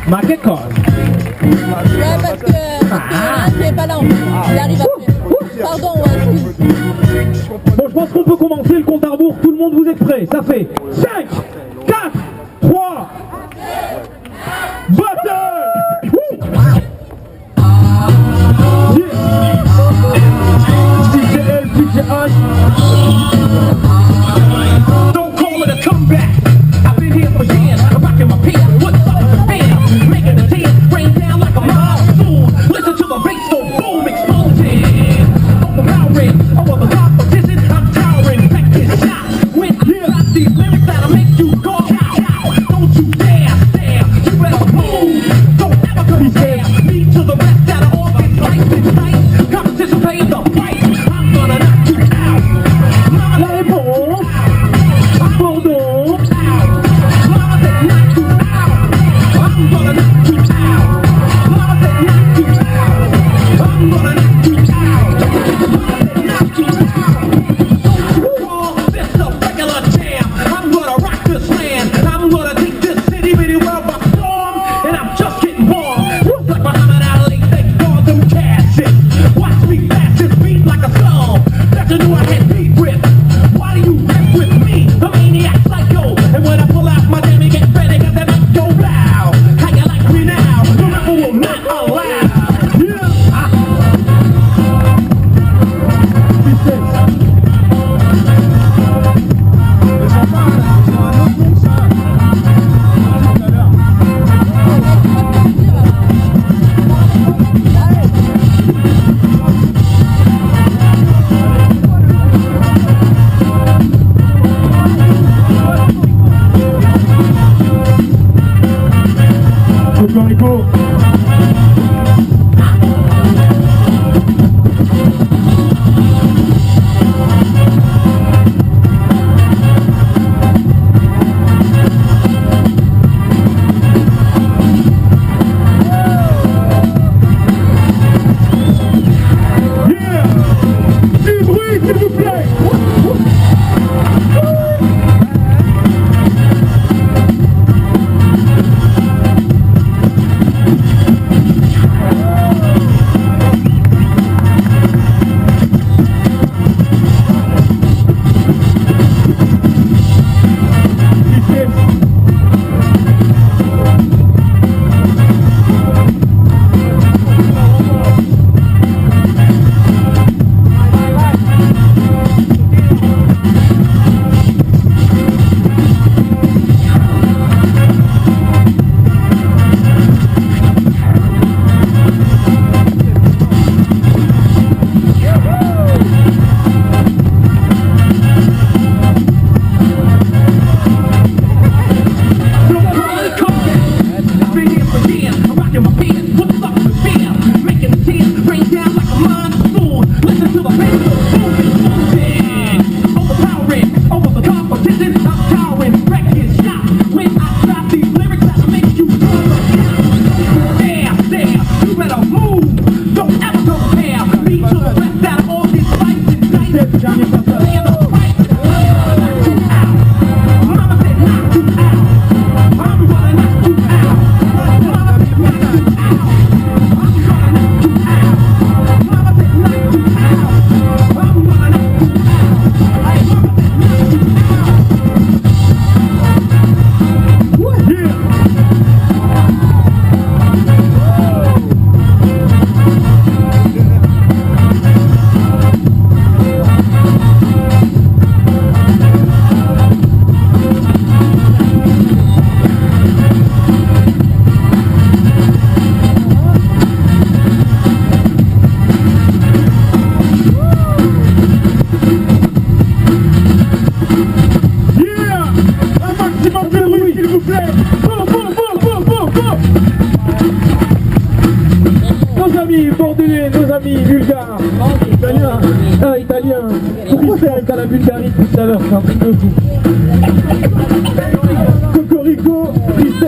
Ma che cosa? Ouais, parce que Yoann n'est pas là en fait. Il arrive après. Pardon, ouais, excuse. Bon, je pense qu'on peut commencer le compte à rebours. Tout le monde, vous êtes prêts? Ça fait 5, 4, 3, battle! DJL, DJH. Don't call it a comeback. I've been here for years. I'm rocking my peas. What's up with the band? Making the tears rain down like a monsoon. Listen to the bass go boom, explosion. Overpowering, over the competition, I'm towering. Back this shot. When I got these lyrics that'll make you go out. Don't you dare stare. You better move. Don't ever compare me to the rest that'll all get sliced and diced. Competition pays the price. I'm gonna knock you out. La réponse. Pardon. Mama said knock you out. I'm gonna knock you out. Mama said knock you out. I'm gonna knock you out. Mama said knock you out. Don't call this a regular jam. I'm gonna rock this land. I'm gonna take this city really well by storm. And I'm just getting warm. Just like Muhammad Ali, they call them cashes. Watch me pass this beat like a song that you knew I had beat with. Why do you mess with me, the maniac psycho? And when I pull out my jammy, get ready, cause that might go loud. How you like me now? The rapper will not allow. Yeah. Cocorico. Yeah! Du bruit, s'il vous plaît! Nos amis bordelais, nos amis bulgares, italiens, italiens, pourquoi c'est avec la Bulgarie tout à l'heure, c'est un truc de fou. Cocorico, Christelle.